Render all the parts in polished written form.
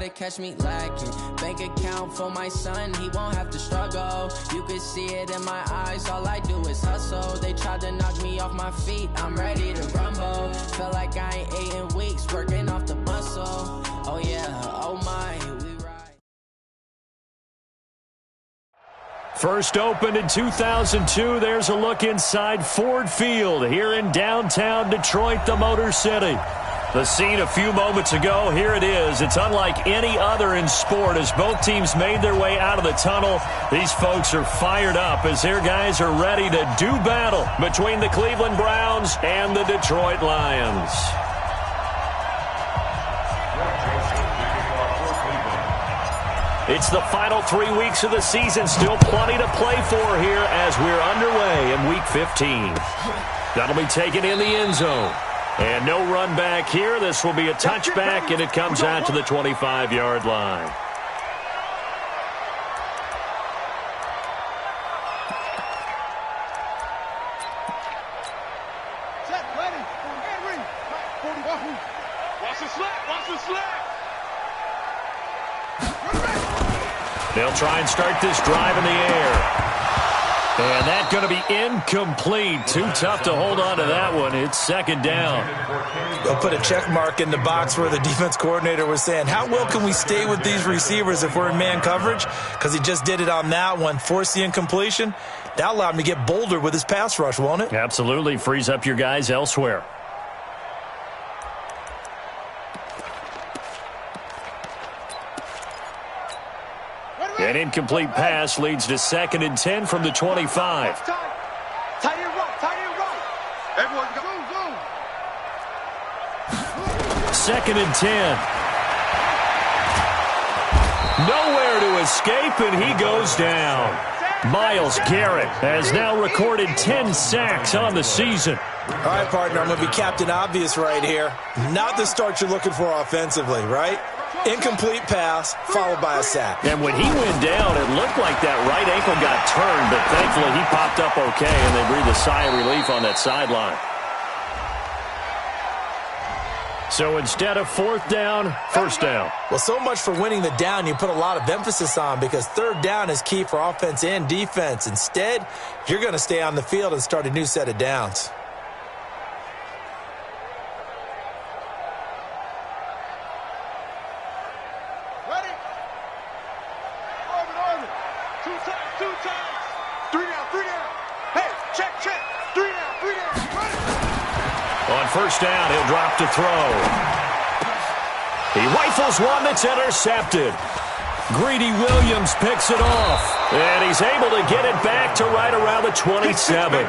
to catch me lacking. Bank account for my son, he won't have to struggle. You can see it in my eyes, all I do is hustle. They tried to knock me off my feet, I'm ready to rumble. Felt like I ain't ate in weeks, working off the muscle. Oh yeah, oh my, we ride. First opened in 2002, there's a look inside Ford Field here in downtown Detroit, the Motor City. The scene a few moments ago, here it is. It's unlike any other in sport as both teams made their way out of the tunnel. These folks are fired up as their guys are ready to do battle between the Cleveland Browns and the Detroit Lions. It's the final 3 weeks of the season. Still plenty to play for here as we're underway in Week 15. That'll be taken in the end zone. And no run back here. This will be a touchback, and it comes out to the 25-yard line. They'll try and start this drive in the air. And that's going to be incomplete. Too tough to hold on to that one. It's second down. They'll put a check mark in the box where the defense coordinator was saying, how well can we stay with these receivers if we're in man coverage? Because he just did it on that one. Force the incompletion. That allowed him to get bolder with his pass rush, won't it? Absolutely. Frees up your guys elsewhere. An incomplete pass leads to 2nd and 10 from the 25. Tight end right. Everyone go. 2nd and 10. Nowhere to escape, and he goes down. Myles Garrett has now recorded 10 sacks on the season. All right, partner, I'm going to be Captain Obvious right here. Not the start you're looking for offensively, right? Incomplete pass, followed by a sack. And when he went down, it looked like that right ankle got turned, but thankfully he popped up okay, and they breathed a sigh of relief on that sideline. So instead of 4th down, 1st down. Well, so much for winning the down you put a lot of emphasis on because 3rd down is key for offense and defense. Instead, you're going to stay on the field and start a new set of downs. On 1st down, he'll drop to throw. He rifles one that's intercepted. Greedy Williams picks it off, and he's able to get it back to right around the 27.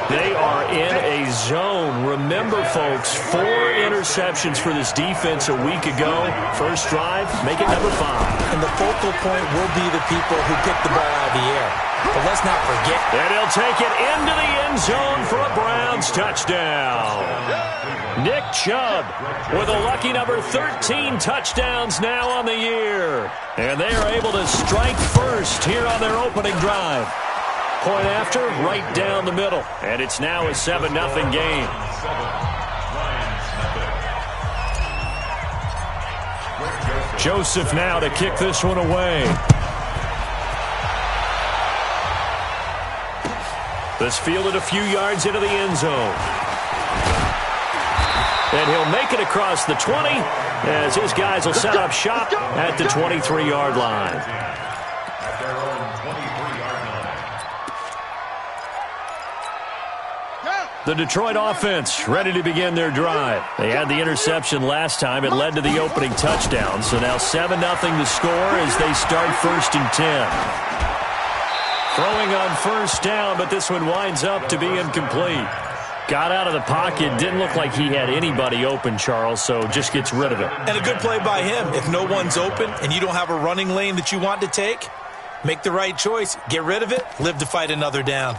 They are in a zone. Remember, folks, 4 interceptions for this defense a week ago. First drive, make it number 5. And the focal point will be the people who pick the ball out of the air. But let's not forget. And he'll take it into the end zone for a Browns touchdown. Nick Chubb with a lucky number 13 touchdowns now on the year. And they are able to strike first here on their opening drive. Point after, right down the middle. And it's now a 7-0 game. Joseph now to kick this one away. This fielded a few yards into the end zone. And he'll make it across the 20 as his guys will set up shop at the 23-yard line. The Detroit offense ready to begin their drive. They had the interception last time. It led to the opening touchdown. So now 7-0 to score as they start 1st and 10. Throwing on 1st down, but this one winds up to be incomplete. Got out of the pocket. Didn't look like he had anybody open, Charles, so just gets rid of it. And a good play by him. If no one's open and you don't have a running lane that you want to take, make the right choice. Get rid of it. Live to fight another down.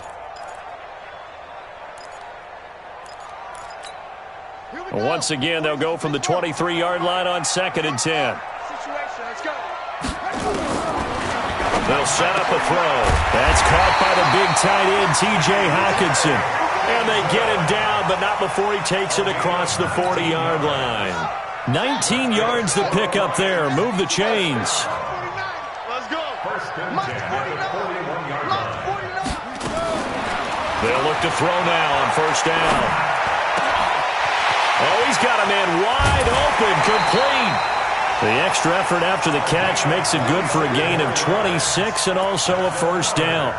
Once again, they'll go from the 23-yard line on 2nd and 10. They'll set up a throw. That's caught by the big tight end, T.J. Hockenson. And they get him down, but not before he takes it across the 40-yard line. 19 yards to pick up there. Move the chains. Let's go. They'll look to throw now on first down. Oh, he's got a man wide open, complete. The extra effort after the catch makes it good for a gain of 26 and also a first down.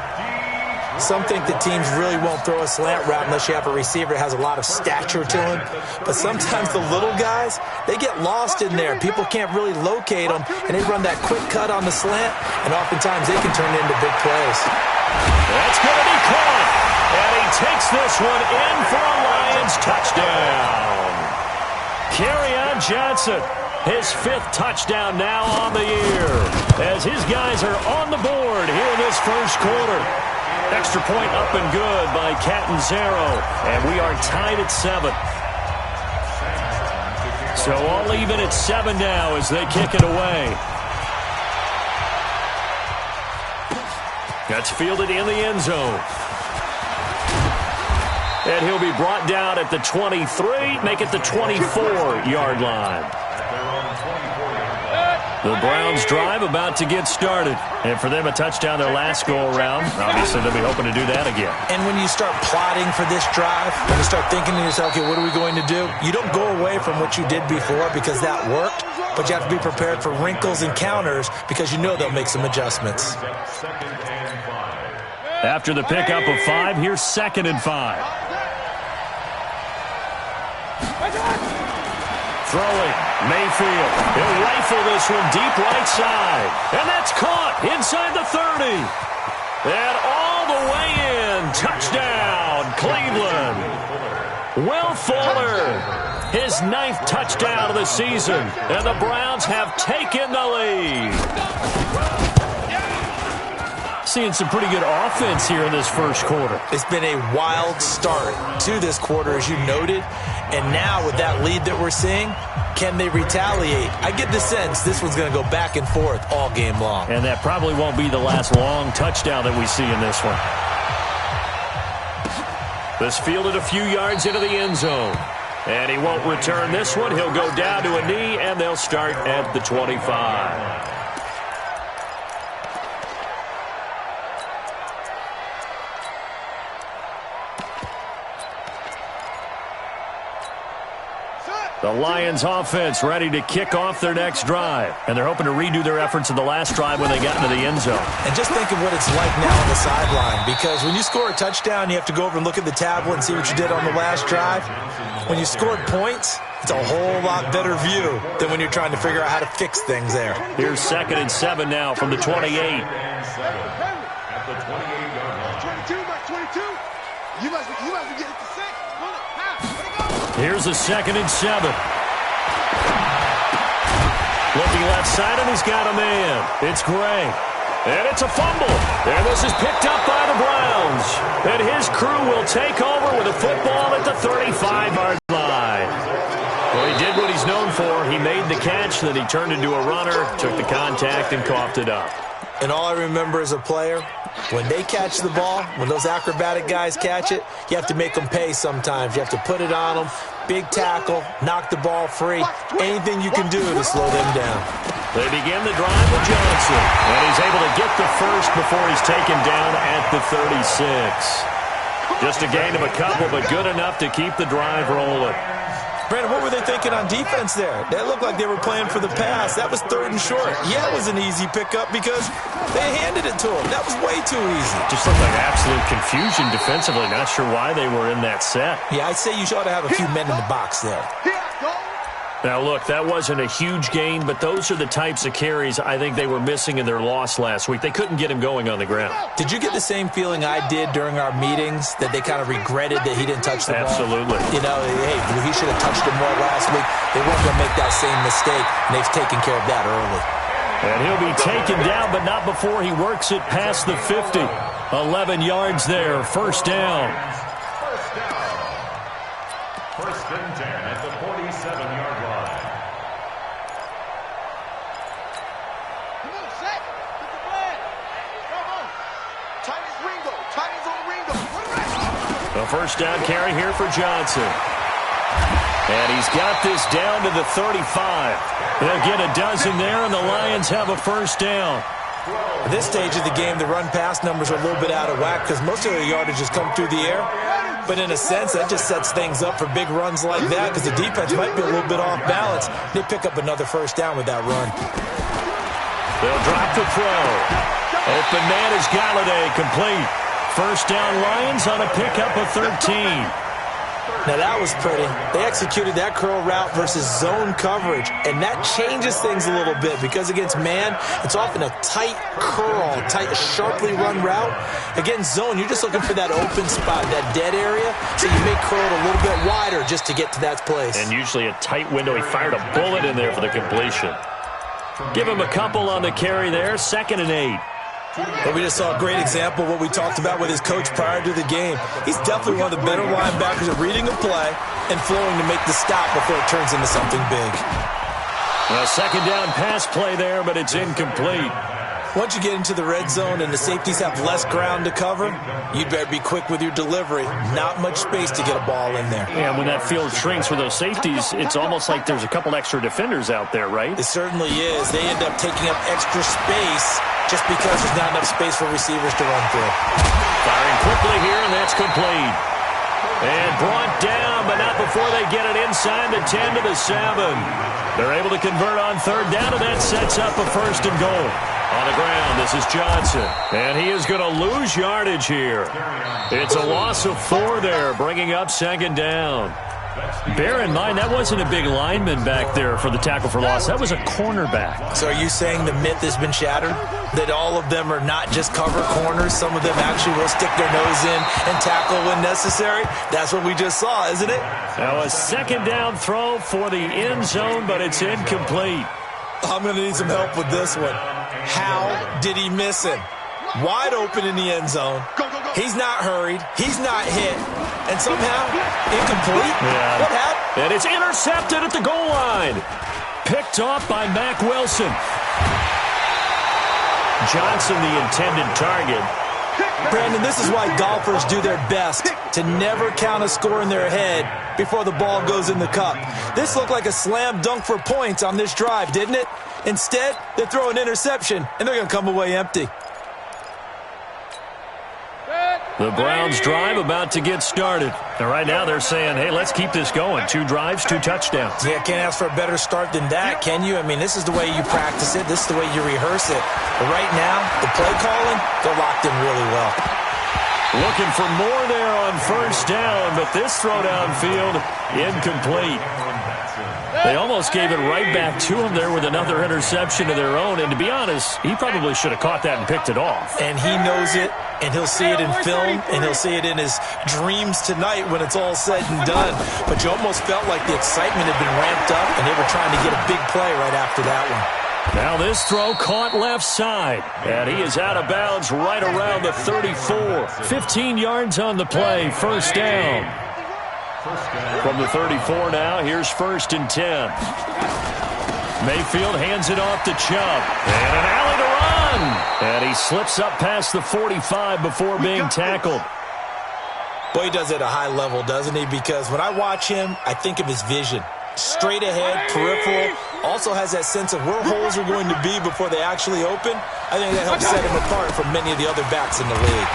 Some think that teams really won't throw a slant route unless you have a receiver that has a lot of stature to him. But sometimes the little guys, they get lost in there. People can't really locate them, and they run that quick cut on the slant, and oftentimes they can turn into big plays. That's going to be caught, and he takes this one in for a Lions touchdown. Kerryon Johnson, his 5th touchdown now on the year, as his guys are on the board here in this first quarter. Extra point up and good by Catanzaro, and we are tied at 7. So all even at 7 now as they kick it away. That's fielded in the end zone. And he'll be brought down at the 23, make it the 24-yard line. The Browns drive about to get started. And for them, a touchdown their last go-around. Obviously, they'll be hoping to do that again. And when you start plotting for this drive, when you start thinking to yourself, okay, what are we going to do? You don't go away from what you did before because that worked, but you have to be prepared for wrinkles and counters because you know they'll make some adjustments. After the pickup of 5, here's 2nd and 5. Throwing, Mayfield. He'll rifle this one deep right side. And that's caught inside the 30. And all the way in. Touchdown, Cleveland. Will Fuller, his 9th touchdown of the season. And the Browns have taken the lead. Seeing some pretty good offense here in this first quarter. It's been a wild start to this quarter, as you noted. And now with that lead that we're seeing, can they retaliate? I get the sense this one's going to go back and forth all game long. And that probably won't be the last long touchdown that we see in this one. This fielded a few yards into the end zone. And he won't return this one. He'll go down to a knee, and they'll start at the 25. The Lions offense ready to kick off their next drive. And they're hoping to redo their efforts in the last drive when they got into the end zone. And just think of what it's like now on the sideline. Because when you score a touchdown, you have to go over and look at the tablet and see what you did on the last drive. When you scored points, it's a whole lot better view than when you're trying to figure out how to fix things there. Here's 2nd and 7 now from the 28. At the 28-yard line. 22 by 22. You must be getting to 6. Here's a 2nd and 7. Looking left side, and he's got a man. It's Gray. And it's a fumble. And this is picked up by the Browns. And his crew will take over with a football at the 35-yard line. Well, he did what he's known for. He made the catch, then he turned into a runner, took the contact, and coughed it up. And all I remember as a player, when they catch the ball, when those acrobatic guys catch it, you have to make them pay sometimes. You have to put it on them, big tackle, knock the ball free, anything you can do to slow them down. They begin the drive with Johnson, and he's able to get the first before he's taken down at the 36. Just a gain of a couple, but good enough to keep the drive rolling. Brandon, what were they thinking on defense there? They looked like they were playing for the pass. That was 3rd and short. Yeah, it was an easy pickup because they handed it to them. That was way too easy. Just looked like absolute confusion defensively. Not sure why they were in that set. Yeah, I'd say you ought to have a few men in the box there. Now, look, that wasn't a huge gain, but those are the types of carries I think they were missing in their loss last week. They couldn't get him going on the ground. Did you get the same feeling I did during our meetings, that they kind of regretted that he didn't touch the ball? Absolutely. You know, hey, he should have touched it more last week. They weren't going to make that same mistake, and they've taken care of that early. And he'll be taken down, but not before he works it past the 50. 11 yards there, first down. First and 10 at the 47-yard line. Come on, set. Get the flag. Come on. Chinese Ringo. Chinese on Ringo. A first down carry here for Johnson. And he's got this down to the 35. They'll get a dozen there, and the Lions have a first down. At this stage of the game, the run-pass numbers are a little bit out of whack because most of their yardage has come through the air. But in a sense, that just sets things up for big runs like that because the defense might be a little bit off balance. They pick up another first down with that run. They'll drop the throw. Open man is Galladay, complete. First down Lions on a pickup of 13. Now that was pretty. They executed that curl route versus zone coverage, and that changes things a little bit because against man, it's often a tight curl, tight, sharply run route. Against zone, you're just looking for that open spot, that dead area, so you may curl it a little bit wider just to get to that place. And usually a tight window. He fired a bullet in there for the completion. Give him a couple on the carry there, 2nd and 8. But we just saw a great example of what we talked about with his coach prior to the game. He's definitely one of the better linebackers at reading a play and flowing to make the stop before it turns into something big. A second down pass play there, but it's incomplete. Once you get into the red zone and the safeties have less ground to cover, you'd better be quick with your delivery. Not much space to get a ball in there. Yeah, when that field shrinks for those safeties, it's almost like there's a couple extra defenders out there, right? It certainly is. They end up taking up extra space just because there's not enough space for receivers to run through. Firing quickly here, and that's complete. And brought down, but not before they get it inside the 10 to the 7. They're able to convert on third down, and that sets up a first and goal. On the ground, this is Johnson. And he is going to lose yardage here. It's a loss of 4 there, bringing up second down. Bear in mind, that wasn't a big lineman back there for the tackle for loss. That was a cornerback. So are you saying the myth has been shattered? That all of them are not just cover corners? Some of them actually will stick their nose in and tackle when necessary? That's what we just saw, isn't it? Now a second down throw for the end zone, but it's incomplete. I'm going to need some help with this one. How did he miss him? Wide open in the end zone. He's not hurried. He's not hit. And somehow, incomplete? Yeah. What happened? And it's intercepted at the goal line. Picked off by Mack Wilson. Johnson, the intended target. Brandon, this is why golfers do their best to never count a score in their head before the ball goes in the cup. This looked like a slam dunk for points on this drive, didn't it? Instead, they throw an interception, and they're going to come away empty. The Browns drive about to get started. And right now they're saying, hey, let's keep this going. 2 drives, 2 touchdowns. Yeah, can't ask for a better start than that, can you? I mean, this is the way you practice it. This is the way you rehearse it. But right now, the play calling, they're locked in really well. Looking for more there on first down, but this throw downfield, incomplete. They almost gave it right back to him there with another interception of their own. And to be honest, he probably should have caught that and picked it off. And he knows it, and he'll see it in film, and he'll see it in his dreams tonight when it's all said and done. But you almost felt like the excitement had been ramped up, and they were trying to get a big play right after that one. Now this throw caught left side, and he is out of bounds right around the 34. 15 yards on the play, first down. From the 34 now, here's 1st and 10. Mayfield hands it off to Chubb. And an alley to run. And he slips up past the 45 before being tackled. Boy, he does it at a high level, doesn't he? Because when I watch him, I think of his vision. Straight ahead, peripheral. Also has that sense of where holes are going to be before they actually open. I think that helps set him apart from many of the other backs in the league.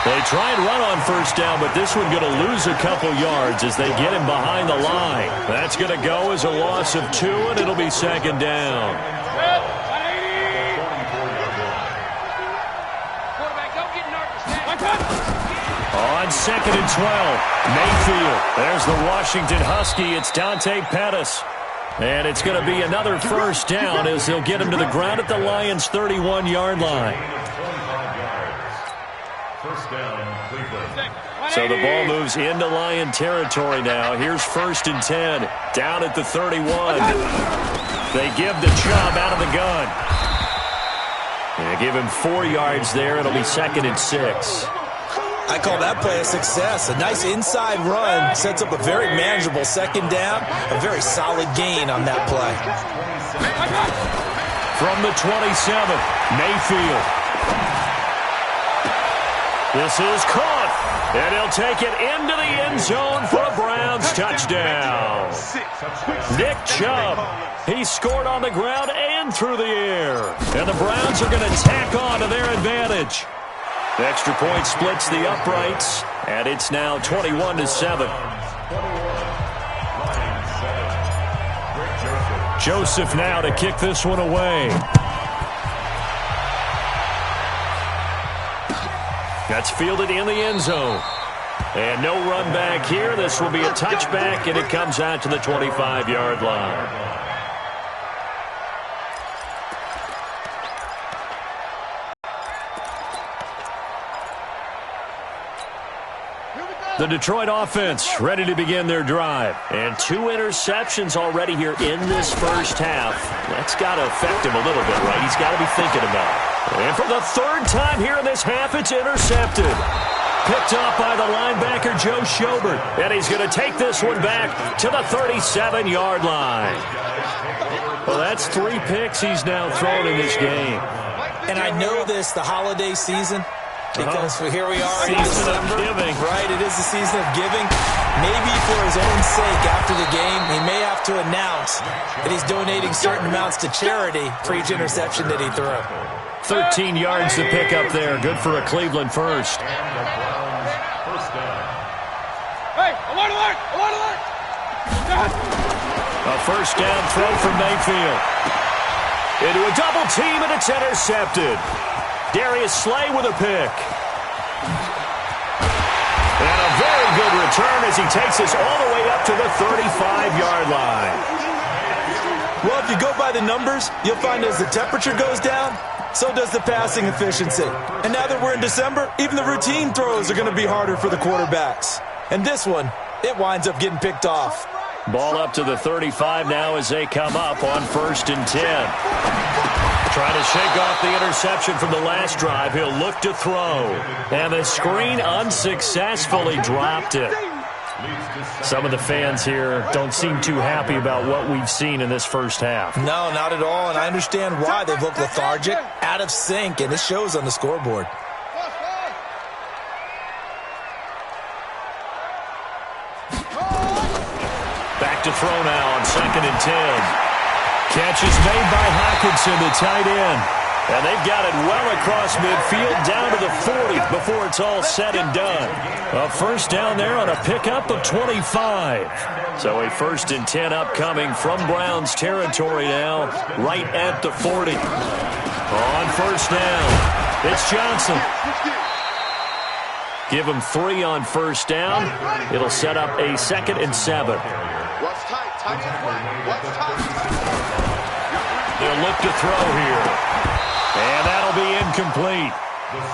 They try and run on first down, but this one going to lose a couple yards as they get him behind the line. That's going to go as a loss of 2, and it'll be second down. On 2nd and 12, Mayfield. There's the Washington Husky. It's Dante Pettis. And it's going to be another first down as they'll get him to the ground at the Lions' 31-yard line. So the ball moves into Lion territory now. Here's 1st and 10, down at the 31. They give the Chubb out of the gun. They give him 4 yards there. It'll be 2nd and 6. I call that play a success. A nice inside run sets up a very manageable second down. A very solid gain on that play. From the 27, Mayfield. This is caught. And he'll take it into the end zone for a Browns touchdown. Nick Chubb, he scored on the ground and through the air. And the Browns are going to tack on to their advantage. The extra point splits the uprights, and it's now 21-7. Joseph now to kick this one away. That's fielded in the end zone. And no run back here. This will be a touchback, and it comes out to the 25-yard line. The Detroit offense ready to begin their drive. And 2 interceptions already here in this first half. That's got to affect him a little bit, right? He's got to be thinking about it. And for the 3rd time here in this half, it's intercepted. Picked off by the linebacker, Joe Schobert. And he's going to take this one back to the 37-yard line. Well, that's 3 picks he's now thrown in this game. And I know this, the holiday season, because here we are in Season December. of giving. Right, it is the season of giving. Maybe for his own sake after the game, he may have to announce that he's donating certain amounts to charity for each interception that he threw. 13 yards to pick up there. Good for a Cleveland first. Hey, alert, alert, alert, alert! A first down throw from Mayfield. Into a double team, and it's intercepted. Darius Slay with a pick. And a very good return as he takes us all the way up to the 35-yard line. Well, if you go by the numbers, you'll find as the temperature goes down, so does the passing efficiency. And now that we're in December, even the routine throws are going to be harder for the quarterbacks. And this one, it winds up getting picked off. Ball up to the 35 now as they come up on 1st and 10. Trying to shake off the interception from the last drive. He'll look to throw. And the screen unsuccessfully dropped it. Some of the fans here don't seem too happy about what we've seen in this first half. No, not at all, and I understand why. They've looked lethargic, out of sync, and it shows on the scoreboard. Back to throw now on 2nd and 10. Catch is made by Hockenson, the tight end. And they've got it well across midfield down to the 40 before it's all said and done. A first down there on a pickup of 25. So a 1st and 10 upcoming from Browns territory now, right at the 40. On 1st down, it's Johnson. Give him 3 on 1st down. It'll set up a 2nd and 7. What's tight? Tight to play. What's tight? They'll look to throw here. And that'll be incomplete.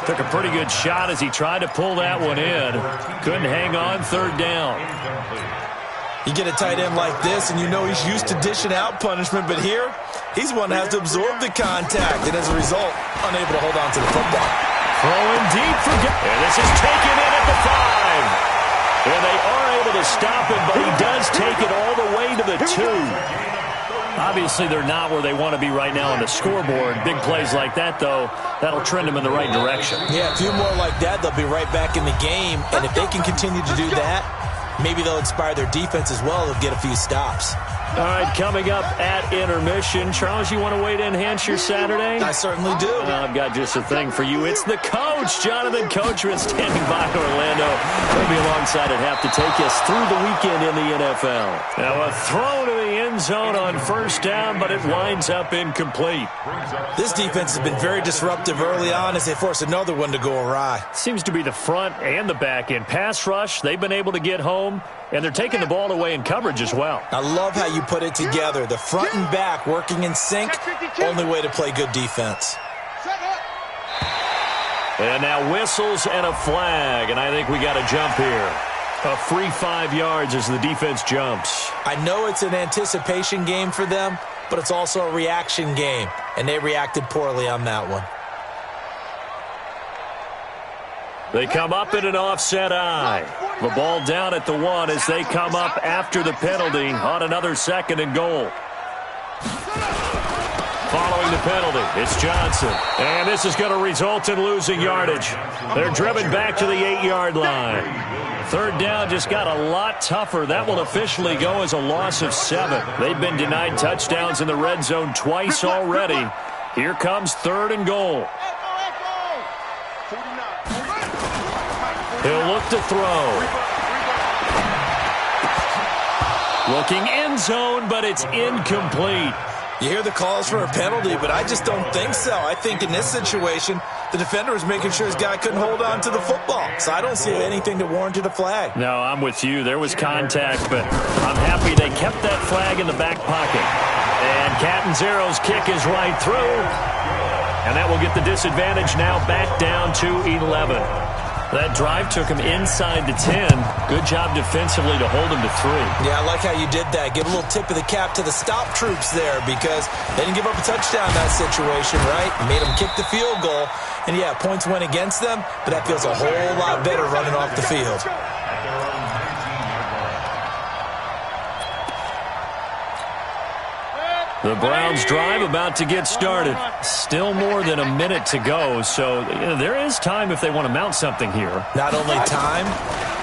Took a pretty good shot as he tried to pull that one in. Couldn't hang on 3rd down. You get a tight end like this, and you know he's used to dishing out punishment, but here, he's one that has to absorb the contact, and as a result, unable to hold on to the football. Throwing deep for good. And this is taken in at the 5. And they are able to stop him, but he does take it all the way to the 2. Obviously, they're not where they want to be right now on the scoreboard. Big plays like that, though, that'll trend them in the right direction. Yeah, a few more like that, they'll be right back in the game. And if they can continue to do that, maybe they'll inspire their defense as well. They'll get a few stops. All right, coming up at intermission. Charles, you want to wait to enhance your Saturday? I certainly do. I've got just a thing for you. It's the coach, Jonathan Coachman, standing by in Orlando. He'll be alongside at half to take us through the weekend in the NFL. Now a throw to the end zone on 1st down, but it winds up incomplete. This defense has been very disruptive early on as they force another one to go awry. Seems to be the front and the back end. Pass rush, they've been able to get home, and they're taking the ball away in coverage as well. I love how you put it together. The front and back working in sync. Only way to play good defense. And now whistles and a flag, and I think we got a jump here. A free 5 yards as the defense jumps. I know it's an anticipation game for them, but it's also a reaction game, and they reacted poorly on that one. They come up in an offset eye. The ball down at the 1 as they come up after the penalty on another 2nd and goal. Following the penalty, it's Johnson. And this is going to result in losing yardage. They're driven back to the 8-yard line. Third down just got a lot tougher. That will officially go as a loss of 7. They've been denied touchdowns in the red zone twice already. Here comes 3rd and goal. He'll look to throw. Looking end zone, but it's incomplete. You hear the calls for a penalty, but I just don't think so. I think in this situation, the defender was making sure his guy couldn't hold on to the football. So I don't see anything to warrant a flag. No, I'm with you. There was contact, but I'm happy they kept that flag in the back pocket. And Catanzaro's kick is right through. And that will get the disadvantage now back down to 11. That drive took him inside the 10. Good job defensively to hold him to 3. Yeah, I like how you did that. Give a little tip of the cap to the stop troops there because they didn't give up a touchdown in that situation, right? Made them kick the field goal. And, yeah, points went against them, but that feels a whole lot better running off the field. The Browns drive about to get started. Still more than a minute to go, so there is time if they want to mount something here. Not only time,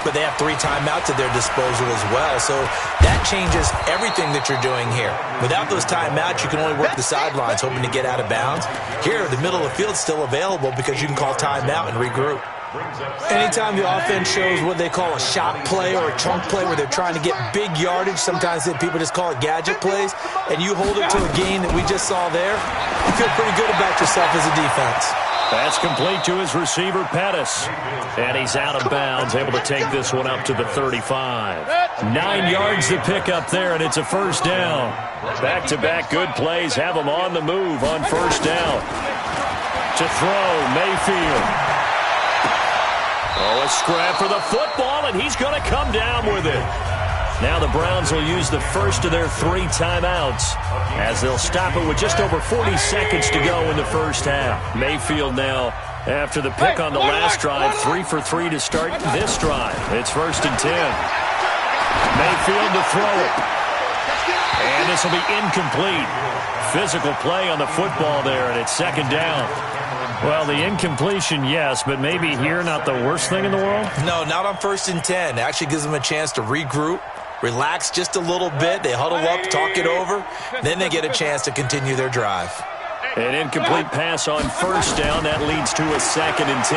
but they have 3 timeouts at their disposal as well, so that changes everything that you're doing here. Without those timeouts, you can only work the sidelines hoping to get out of bounds. Here, the middle of the field is still available because you can call timeout and regroup. Anytime the offense shows what they call a shot play or a chunk play where they're trying to get big yardage, sometimes people just call it gadget plays, and you hold it to a gain that we just saw there, you feel pretty good about yourself as a defense. Pass complete to his receiver, Pettis. And he's out of bounds, able to take this one up to the 35. 9 yards to pick up there, and it's a first down. Back-to-back good plays have him on the move on first down. To throw, Mayfield. Oh, a scrap for the football, and he's going to come down with it. Now the Browns will use the first of their 3 timeouts as they'll stop it with just over 40 seconds to go in the first half. Mayfield now, after the pick on the last drive, 3 for 3 to start this drive. It's 1st and 10. Mayfield to throw it. And this will be incomplete. Physical play on the football there, and it's 2nd down. Well, the incompletion, yes, but maybe here not the worst thing in the world? No, not on 1st and 10. It actually gives them a chance to regroup, relax just a little bit. They huddle up, talk it over. Then they get a chance to continue their drive. An incomplete pass on first down. That leads to a 2nd and 10.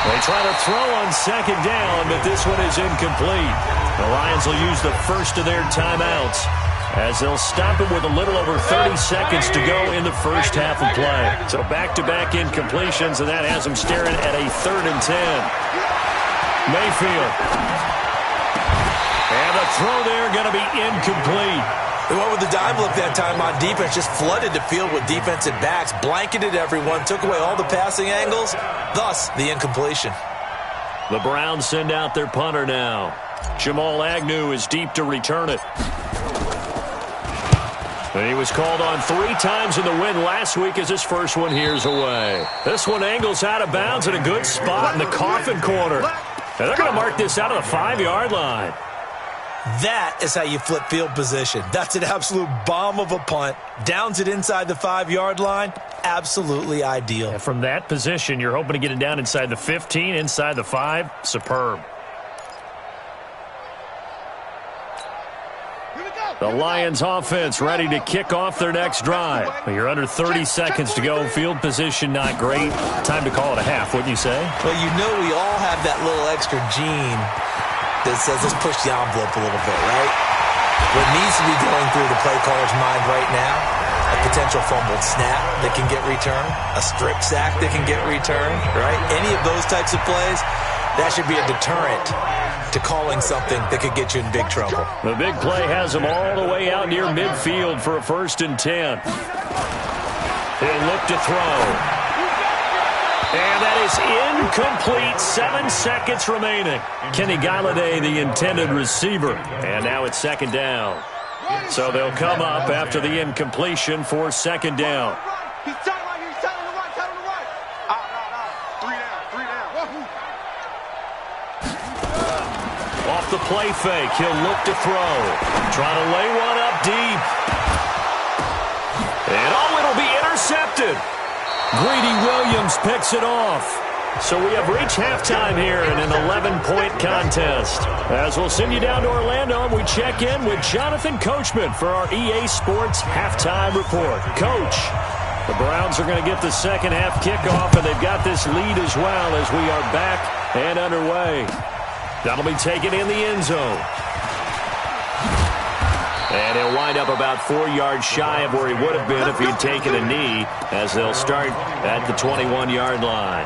They try to throw on 2nd down, but this one is incomplete. The Lions will use the first of their timeouts as they'll stop it with a little over 30 seconds to go in the first half of play. So back-to-back incompletions, and that has them staring at a 3rd and 10. Mayfield. And the throw there going to be incomplete. They went with the dime look that time on defense, just flooded the field with defensive backs, blanketed everyone, took away all the passing angles, thus the incompletion. The Browns send out their punter now. Jamal Agnew is deep to return it. And he was called on 3 times in the win last week as his first one here's away. This one angles out of bounds in a good spot in the coffin corner. And they're going to mark this out of the 5-yard line. That is how you flip field position. That's an absolute bomb of a punt. Downs it inside the 5-yard line. Absolutely ideal. And from that position, you're hoping to get it down inside the 15, inside the 5. Superb. The Lions offense ready to kick off their next drive. You're under 30 seconds to go. Field position not great. Time to call it a half, wouldn't you say? Well, you know we all have that little extra gene that says let's push the envelope a little bit, right? What needs to be going through the play caller's mind right now, a potential fumbled snap that can get returned, a strip sack that can get returned, right? Any of those types of plays, that should be a deterrent to calling something that could get you in big trouble. The big play has him all the way out near midfield for a 1st and 10. He'll look to throw. And that is incomplete. 7 seconds remaining. Kenny Galladay, the intended receiver. And now it's 2nd down. So they'll come up after the incompletion for 2nd down. He's tight right here. He's tight on the right. Tight on the right. Three down. Off the play fake, he'll look to throw. Trying to lay one up deep. And it'll be intercepted. Greedy Williams picks it off. So we have reached halftime here in an 11-point contest. As we'll send you down to Orlando, and we check in with Jonathan Coachman for our EA Sports Halftime Report. Coach, the Browns are going to get the second half kickoff, and they've got this lead as well as we are back and underway. That'll be taken in the end zone. And he'll wind up about 4 yards shy of where he would have been if he'd taken a knee, as they'll start at the 21-yard line.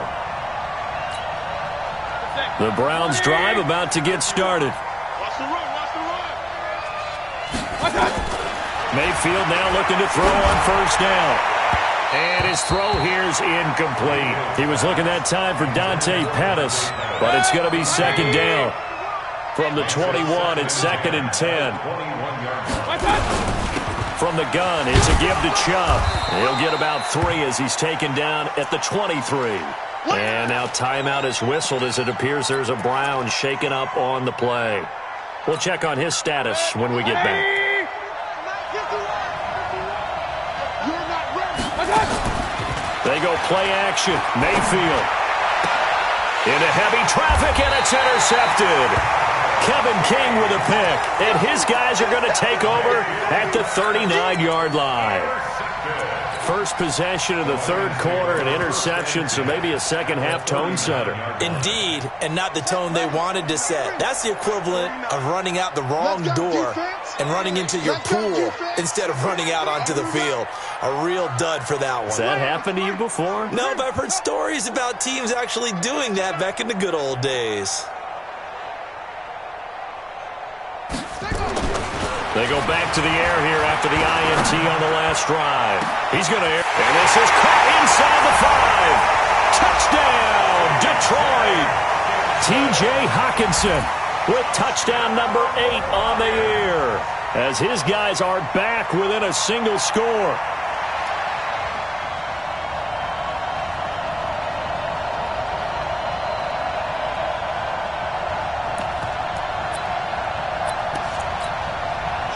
The Browns drive about to get started. Watch the run, watch the run. Mayfield now looking to throw on first down. And his throw here is incomplete. He was looking that time for Dante Pettis, but it's going to be second down. From the 21, it's 2nd and 10. From the gun, it's a give to Chubb. He'll get about 3 as he's taken down at the 23. And now timeout is whistled as it appears there's a Brown shaken up on the play. We'll check on his status when we get back. They go play action. Mayfield into heavy traffic, and it's intercepted. Kevin King with a pick, and his guys are going to take over at the 39-yard line. First possession of the third quarter, an interception, so maybe a second-half tone setter. Indeed, and not the tone they wanted to set. That's the equivalent of running out the wrong door and running into your pool instead of running out onto the field. A real dud for that one. Has that happened to you before? No, but I've heard stories about teams actually doing that back in the good old days. They go back to the air here after the INT on the last drive. He's going to air. And this is caught inside the 5. Touchdown, Detroit. T.J. Hockenson with touchdown number 8 on the year, as his guys are back within a single score.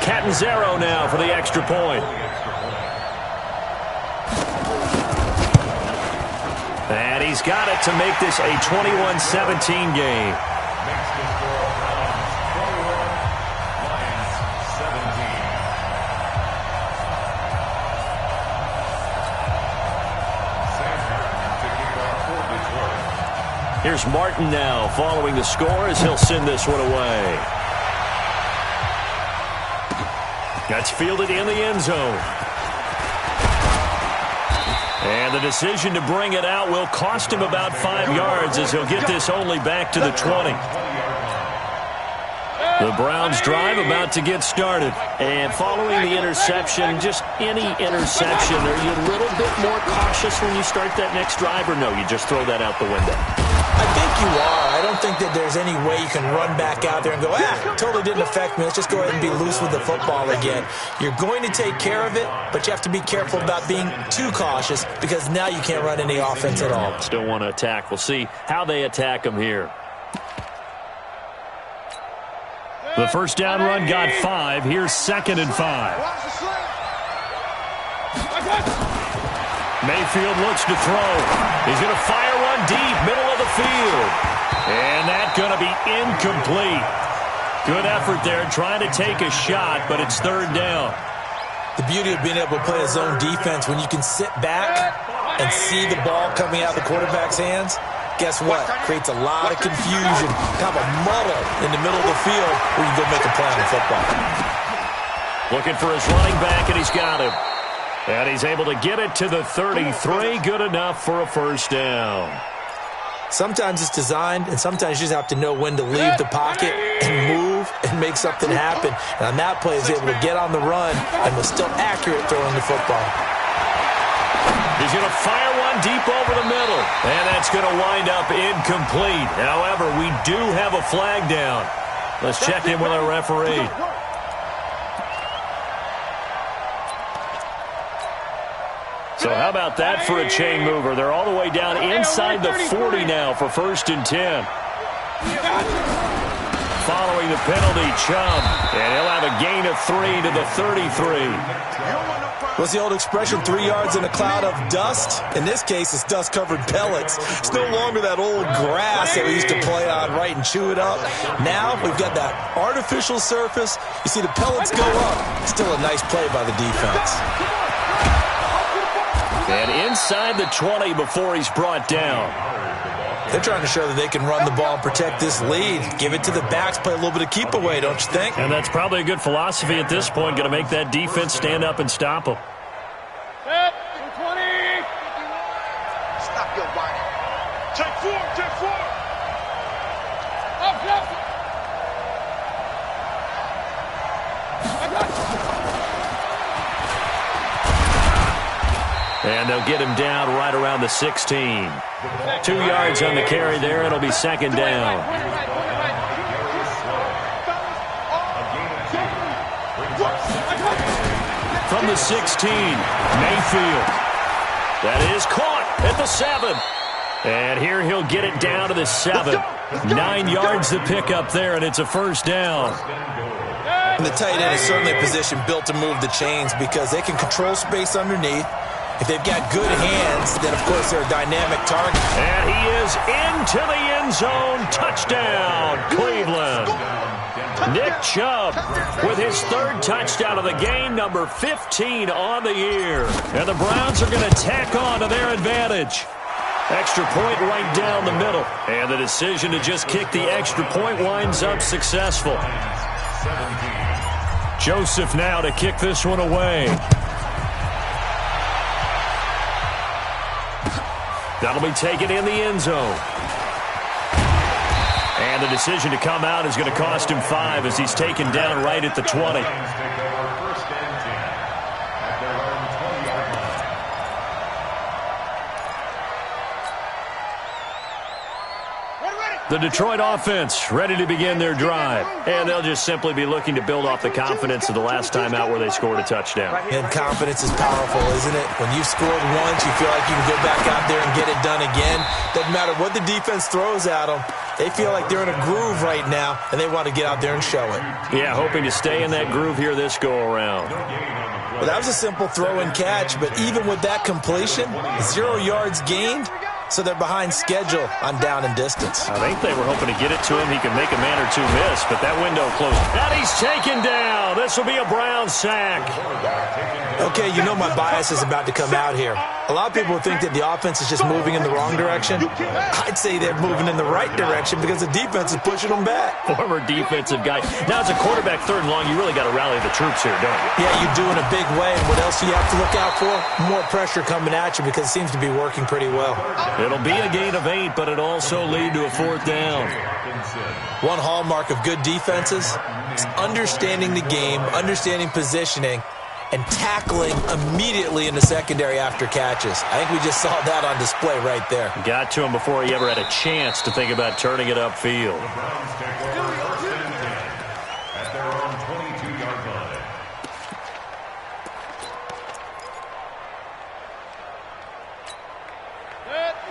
Catanzaro now for the extra point. And he's got it to make this a 21-17 game. Here's Martin now following the score as he'll send this one away. That's fielded in the end zone. And the decision to bring it out will cost him about 5 yards as he'll get this only back to the 20. The Browns drive about to get started. And following the interception, just any interception, are you a little bit more cautious when you start that next drive, or no, you just throw that out the window? I think you are. I don't think that there's any way you can run back out there and go, totally didn't affect me. Let's just go ahead and be loose with the football again. You're going to take care of it, but you have to be careful about being too cautious because now you can't run any offense at all. Still want to attack. We'll see how they attack him here. The first down run got 5. Here's 2nd and 5. Mayfield looks to throw. He's going to fire one deep, middle of the field. And that's going to be incomplete. Good effort there trying to take a shot, but it's 3rd down. The beauty of being able to play a zone defense when you can sit back and see the ball coming out of the quarterback's hands, guess what? Creates a lot of confusion, kind of a muddle in the middle of the field where you go make a play on the football. Looking for his running back, and he's got him. And he's able to get it to the 33. Good enough for a first down. Sometimes it's designed, and sometimes you just have to know when to leave the pocket and move and make something happen. And on that play, he's able to get on the run and was still accurate throwing the football. He's going to fire one deep over the middle, and that's going to wind up incomplete. However, we do have a flag down. Let's check in with our referee. So how about that for a chain mover? They're all the way down inside the 40 now for 1st and 10. Following the penalty, Chubb, and he'll have a gain of 3 to the 33. What's the old expression, 3 yards in a cloud of dust? In this case, it's dust-covered pellets. It's no longer that old grass that we used to play on, right, and chew it up. Now we've got that artificial surface. You see the pellets go up. Still a nice play by the defense. And inside the 20 before he's brought down. They're trying to show that they can run the ball and protect this lead. Give it to the backs, play a little bit of keep away, don't you think? And that's probably a good philosophy at this point. Going to make that defense stand up and stop them. Set, 20. Stop your whining. Take 4, take 4. Up, up. I got you. And they'll get him down right around the 16. 2 yards on the carry there. It'll be second down. From the 16, Mayfield. That is caught at the 7. And here he'll get it down to the 7. 9 yards to pick up there, and it's a first down. And the tight end is certainly a position built to move the chains because they can control space underneath. If they've got good hands, then, of course, they're a dynamic target. And he is into the end zone. Touchdown, Cleveland. Nick Chubb with his 3rd touchdown of the game, number 15 on the year. And the Browns are going to tack on to their advantage. Extra point right down the middle. And the decision to just kick the extra point winds up successful. Joseph now to kick this one away. That'll be taken in the end zone. And the decision to come out is going to cost him 5 as he's taken down right at the 20. The Detroit offense ready to begin their drive. And they'll just simply be looking to build off the confidence of the last time out where they scored a touchdown. And confidence is powerful, isn't it? When you've scored once, you feel like you can go back out there and get it done again. Doesn't matter what the defense throws at them. They feel like they're in a groove right now, and they want to get out there and show it. Yeah, hoping to stay in that groove here this go-around. Well, that was a simple throw and catch, but even with that completion, 0 yards gained. So they're behind schedule on down and distance. I think they were hoping to get it to him. He can make a man or two miss, but that window closed. And he's taken down. This will be a Brown sack. Okay, you know my bias is about to come out here. A lot of people think that the offense is just moving in the wrong direction. I'd say they're moving in the right direction because the defense is pushing them back. Former defensive guy. Now, as a quarterback 3rd and long, you really got to rally the troops here, don't you? Yeah, you do in a big way. And what else do you have to look out for? More pressure coming at you because it seems to be working pretty well. It'll be a gain of 8, but it'll also lead to a 4th down. One hallmark of good defenses is understanding the game, understanding positioning, and tackling immediately in the secondary after catches. I think we just saw that on display right there. Got to him before he ever had a chance to think about turning it upfield.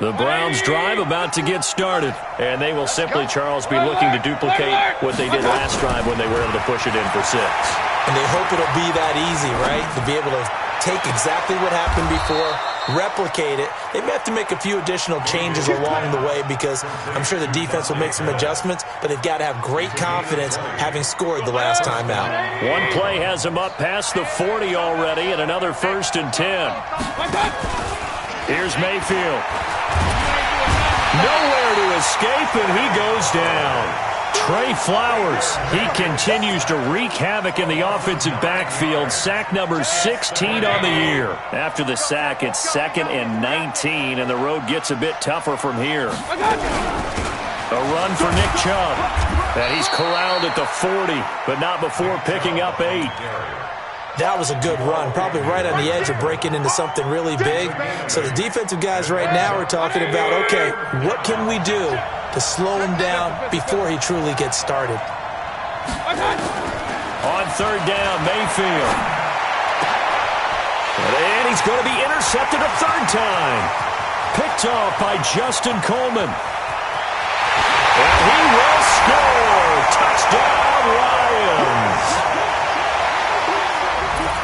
The Browns drive about to get started, and they will simply, Charles, be looking to duplicate what they did last drive when they were able to push it in for 6. And they hope it'll be that easy, right? To be able to take exactly what happened before, replicate it. They may have to make a few additional changes along the way because I'm sure the defense will make some adjustments, but they've got to have great confidence having scored the last time out. One play has him up past the 40 already, and another 1st and 10. Here's Mayfield. Nowhere to escape, and he goes down. Trey Flowers, he continues to wreak havoc in the offensive backfield. Sack number 16 on the year. After the sack, it's 2nd and 19, and the road gets a bit tougher from here. A run for Nick Chubb. And he's corralled at the 40, but not before picking up 8. That was a good run, probably right on the edge of breaking into something really big. So the defensive guys right now are talking about, okay, what can we do to slow him down before he truly gets started? On 3rd down, Mayfield. And he's going to be intercepted a 3rd time. Picked off by Justin Coleman. And he will score. Touchdown, Lions.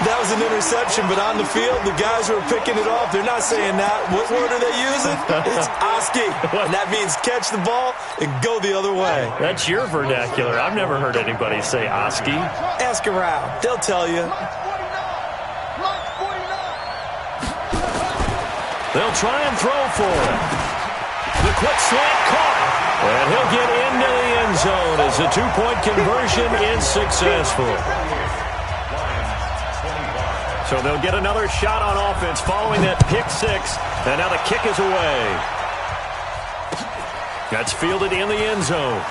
That was was an interception, but on the field, the guys who are picking it off, they're not saying that. What word are they using? It's Oski, and that means catch the ball and go the other way. That's your vernacular. I've never heard anybody say Oski. Ask around. They'll tell you. They'll try and throw for it. The quick slant caught. And he'll get into the end zone as a two-point conversion is successful. So they'll get another shot on offense following that pick six. And now the kick is away. That's fielded in the end zone.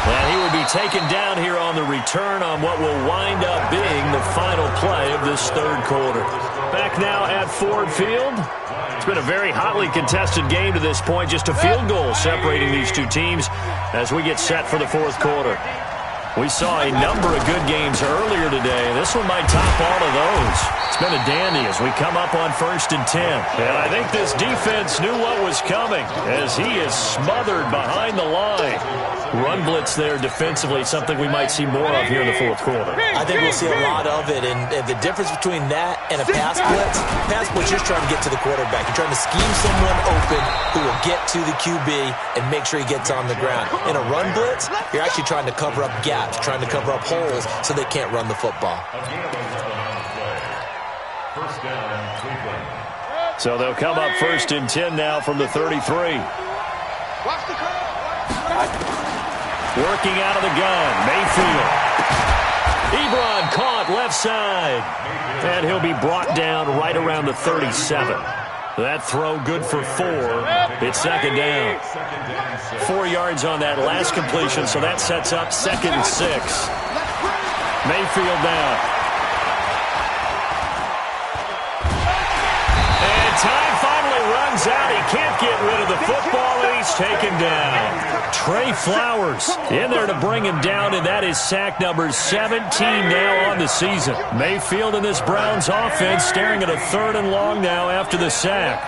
And he will be taken down here on the return on what will wind up being the final play of this third quarter. Back now at Ford Field. It's been a very hotly contested game to this point. Just a field goal separating these two teams as we get set for the fourth quarter. We saw a number of good games earlier today. This one might top all of those. It's been a dandy as we come up on 1st and 10. And I think this defense knew what was coming as he is smothered behind the line. Run blitz there defensively, something we might see more of here in the fourth quarter. I think we'll see a lot of it, and the difference between that and a pass blitz, you're trying to get to the quarterback. You're trying to scheme someone open who will get to the QB and make sure he gets on the ground. In a run blitz, you're actually trying to cover up gaps, trying to cover up holes so they can't run the football. So they'll come up 1st and 10 now from the 33. Working out of the gun, Mayfield. Ebron caught left side. And he'll be brought down right around the 37. That throw good for 4. It's second down. 4 yards on that last completion, so that sets up 2nd and 6. Mayfield down. And time finally runs out. He can't get rid of the football, and he's taken down. Trey Flowers in there to bring him down, and that is sack number 17 now on the season. Mayfield in this Browns offense staring at a 3rd and long now after the sack.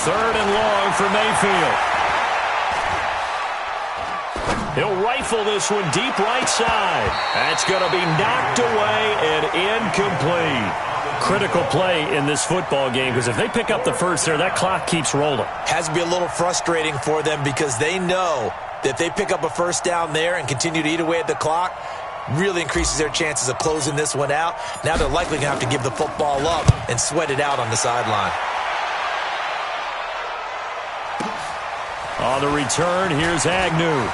Third and long for Mayfield. He'll rifle this one deep right side. That's going to be knocked away and incomplete. Critical play in this football game because if they pick up the first there, that clock keeps rolling. Has to be a little frustrating for them because they know that if they pick up a first down there and continue to eat away at the clock, really increases their chances of closing this one out. Now they're likely going to have to give the football up and sweat it out on the sideline. On the return, here's Agnew.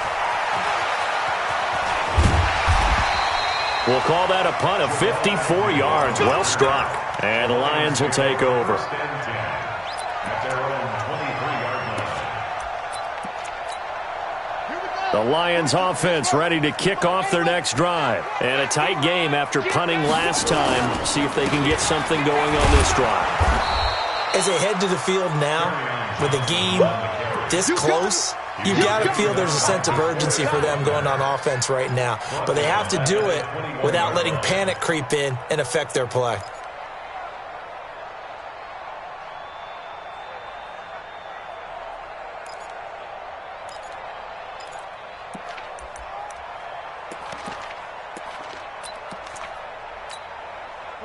We'll call that a punt of 54 yards. Well struck. And the Lions will take over. The Lions offense ready to kick off their next drive. And a tight game after punting last time. See if they can get something going on this drive. As they head to the field now, with the game this close, you've got to feel there's a sense of urgency for them going on offense right now. But they have to do it without letting panic creep in and affect their play.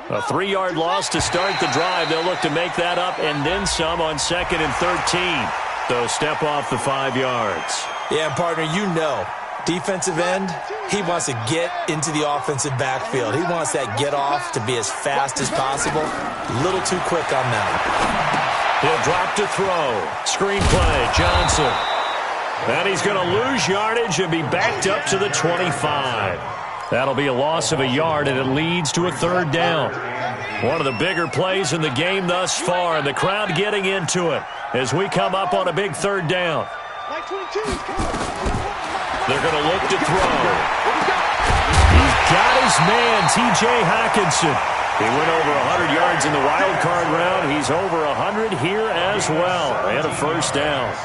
A 3-yard loss to start the drive. They'll look to make that up and then some on 2nd and 13. So step off the 5 yards. Yeah, partner, you know, defensive end, he wants to get into the offensive backfield. He wants that get off to be as fast as possible. A little too quick on that. He'll drop to throw. Screen play, Johnson. And he's going to lose yardage and be backed up to the 25. That'll be a loss of a yard, and it leads to a 3rd down. One of the bigger plays in the game thus far, and the crowd getting into it as we come up on a big 3rd down. They're going to look to throw. He's got his man, T.J. Hockenson. He went over 100 yards in the wild card round. He's over 100 here as well, and a 1st down.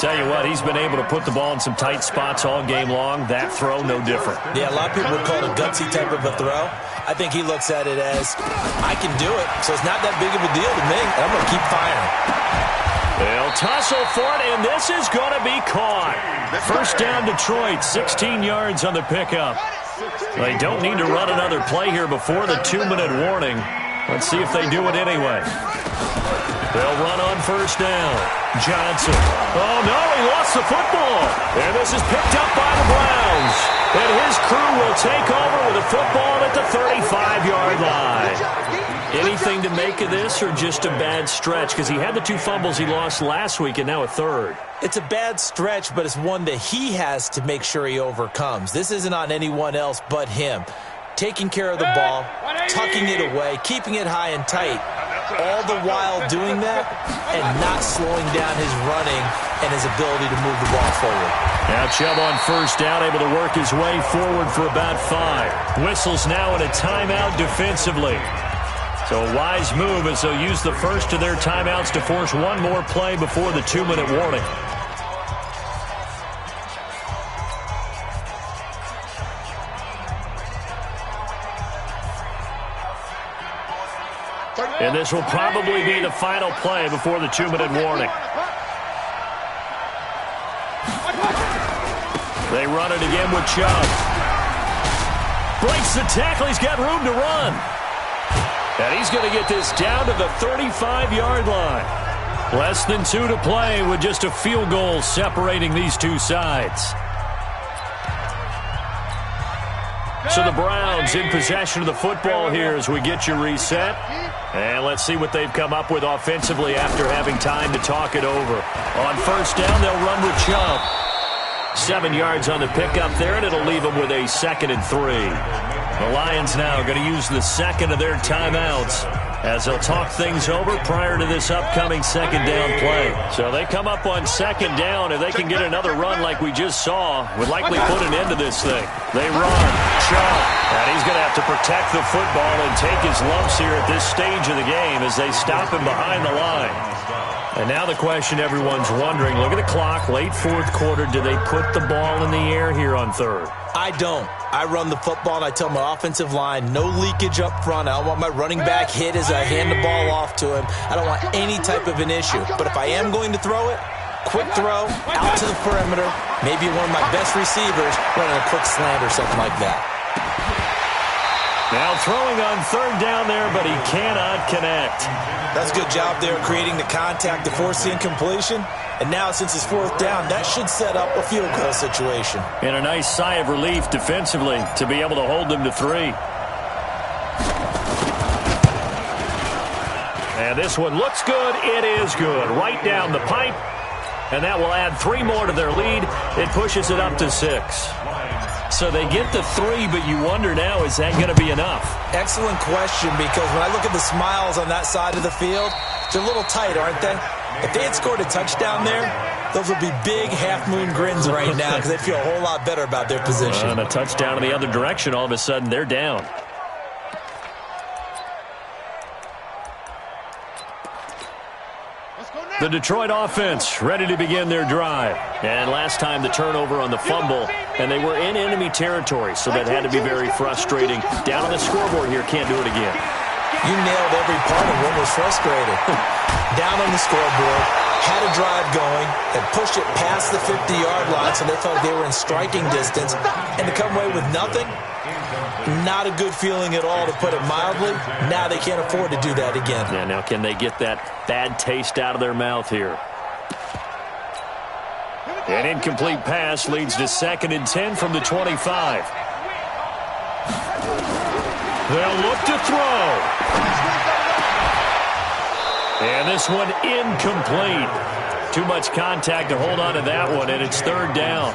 Tell you what, he's been able to put the ball in some tight spots all game long. That throw, no different. Yeah, a lot of people would call it a gutsy type of a throw. I think he looks at it as, I can do it, so it's not that big of a deal to me, and I'm going to keep firing. They'll tussle for it, and this is going to be caught. First down, Detroit, 16 yards on the pickup. They don't need to run another play here before the 2-minute warning. Let's see if they do it anyway. They'll run on first down. Johnson. Oh, no, he lost the football. And this is picked up by the Browns. And his crew will take over with the football at the 35-yard line. Anything to make of this or just a bad stretch? Because he had the 2 fumbles he lost last week and now a third. It's a bad stretch, but it's one that he has to make sure he overcomes. This isn't on anyone else but him. Taking care of the ball, tucking it away, keeping it high and tight, all the while doing that and not slowing down his running and his ability to move the ball forward. Now Chubb on first down, able to work his way forward for about 5. Whistles now in a timeout defensively. So a wise move as they'll use the first of their timeouts to force one more play before the 2-minute warning. And this will probably be the final play before the 2-minute warning. They run it again with Chubb. Breaks the tackle. He's got room to run. And he's going to get this down to the 35-yard line. Less than 2 to play with just a field goal separating these two sides. So the Browns in possession of the football here as we get you reset. And let's see what they've come up with offensively after having time to talk it over. On first down, they'll run with Chubb. 7 yards on the pickup there, and it'll leave them with a 2nd and 3. The Lions now are going to use the second of their timeouts as they'll talk things over prior to this upcoming 2nd down play. So they come up on 2nd down. If they can get another run like we just saw, would likely put an end to this thing. They run. Chubb. And he's going to have to protect the football and take his lumps here at this stage of the game as they stop him behind the line. And now the question everyone's wondering, look at the clock, late 4th quarter, do they put the ball in the air here on 3rd? I don't. I run the football and I tell my offensive line, no leakage up front. I don't want my running back hit as I hand the ball off to him. I don't want any type of an issue. But if I am going to throw it, quick throw, out to the perimeter, maybe one of my best receivers running a quick slant or something like that. Now throwing on 3rd down there, but he cannot connect. That's a good job there creating the contact to force the incompletion. And now since it's 4th down, that should set up a field goal situation. And a nice sigh of relief defensively to be able to hold them to 3. And this one looks good. It is good. Right down the pipe. And that will add 3 more to their lead. It pushes it up to 6. So they get the 3, but you wonder now, is that going to be enough? Excellent question, because when I look at the smiles on that side of the field, they're a little tight, aren't they? If they had scored a touchdown there, those would be big half-moon grins right now because they feel a whole lot better about their position. And a touchdown in the other direction, all of a sudden they're down. The Detroit offense ready to begin their drive. And last time the turnover on the fumble, and they were in enemy territory, so that had to be very frustrating. Down on the scoreboard here, can't do it again. You nailed every part of what was frustrating. Down on the scoreboard, had a drive going, had pushed it past the 50-yard line, so they felt they were in striking distance, and to come away with nothing, not a good feeling at all, to put it mildly. Now they can't afford to do that again. Yeah, now can they get that bad taste out of their mouth here? An incomplete pass leads to 2nd and 10 from the 25. They'll look to throw. And this one incomplete. Too much contact to hold on to that one, and it's 3rd down.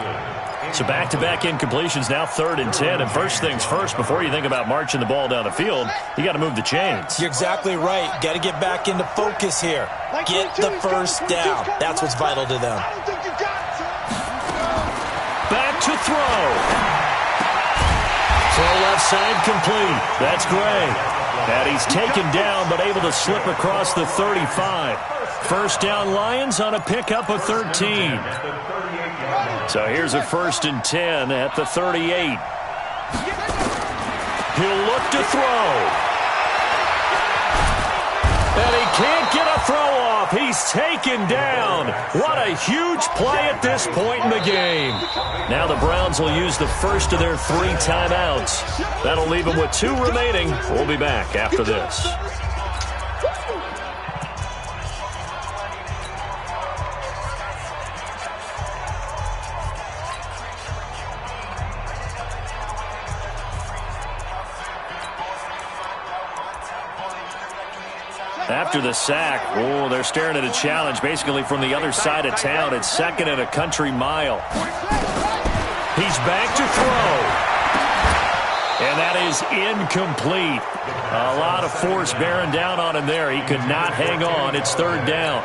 So back-to-back incompletions, now 3rd and 10. And first things first, before you think about marching the ball down the field, you got to move the chains. You're exactly right. Got to get back into focus here. Get the first down. That's what's vital to them. Back to throw. Throw left side complete. That's Gray. And he's taken down, but able to slip across the 35. First down Lions on a pickup of 13. So here's a 1st and 10 at the 38. He'll look to throw. And he can't get a throw off. He's taken down. What a huge play at this point in the game. Now the Browns will use the first of their 3 timeouts. That'll leave them with 2 remaining. We'll be back after this. After the sack, they're staring at a challenge basically from the other side of town. It's 2nd and a country mile. He's back to throw. And that is incomplete. A lot of force bearing down on him there. He could not hang on. It's 3rd down.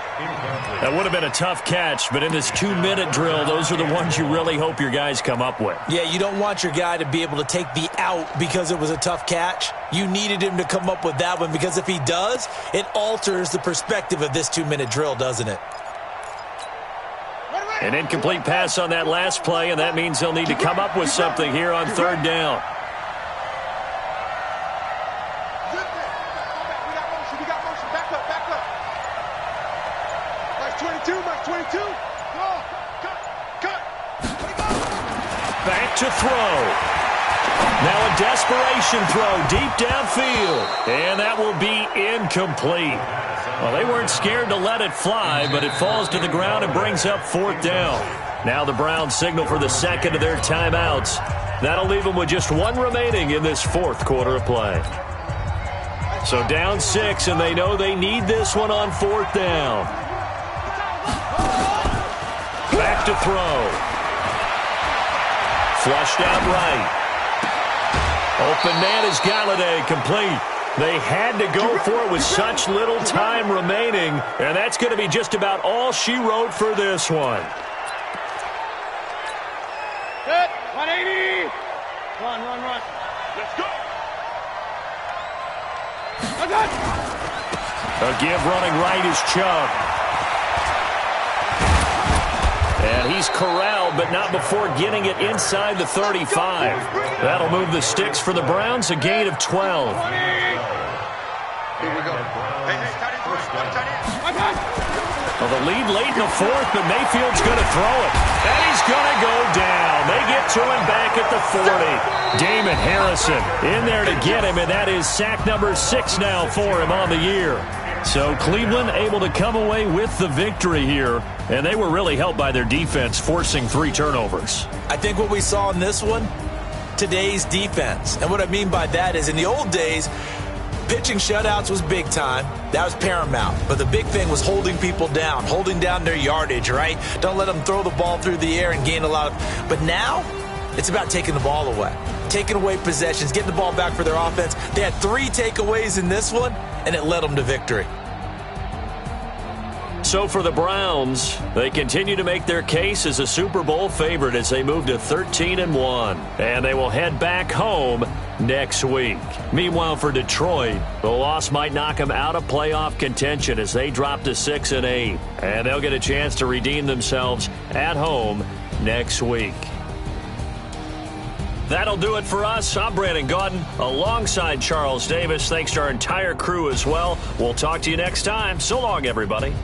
That would have been a tough catch, but in this 2-minute drill, those are the ones you really hope your guys come up with. Yeah, you don't want your guy to be able to take the out because it was a tough catch. You needed him to come up with that one because if he does, it alters the perspective of this 2-minute drill, doesn't it? An incomplete pass on that last play, and that means they'll need to come up with something here on 3rd down. Back to throw. Now a desperation throw deep downfield. And that will be incomplete. Well, they weren't scared to let it fly, but it falls to the ground and brings up 4th down. Now the Browns signal for the 2nd of their timeouts. That'll leave them with just 1 remaining in this 4th quarter of play. So down 6, and they know they need this one on 4th down. Back to throw. Flushed out right. Open man is Galladay, complete. They had to go for it with such little time remaining, and that's going to be just about all she wrote for this one. Good. 180. Run. Let's go. A give running right is Chubb. And he's corralled, but not before getting it inside the 35. That'll move the sticks for the Browns, a gain of 12. Here we go. Well, the lead late in the 4th, but Mayfield's going to throw it. And he's going to go down. They get to him back at the 40. Damon Harrison in there to get him, and that is sack number 6 now for him on the year. So Cleveland able to come away with the victory here, and they were really helped by their defense forcing 3 turnovers. I think what we saw in this one, today's defense. And what I mean by that is in the old days, pitching shutouts was big time. That was paramount. But the big thing was holding people down, holding down their yardage, right? Don't let them throw the ball through the air and gain a lot of... But now, it's about taking the ball away. Taking away possessions, getting the ball back for their offense. They had 3 takeaways in this one, and it led them to victory. So for the Browns, they continue to make their case as a Super Bowl favorite as they move to 13-1. And they will head back home next week. Meanwhile, for Detroit, the loss might knock them out of playoff contention as they drop to 6-8. And they'll get a chance to redeem themselves at home next week. That'll do it for us. I'm Brandon Gaudin alongside Charles Davis. Thanks to our entire crew as well. We'll talk to you next time. So long, everybody.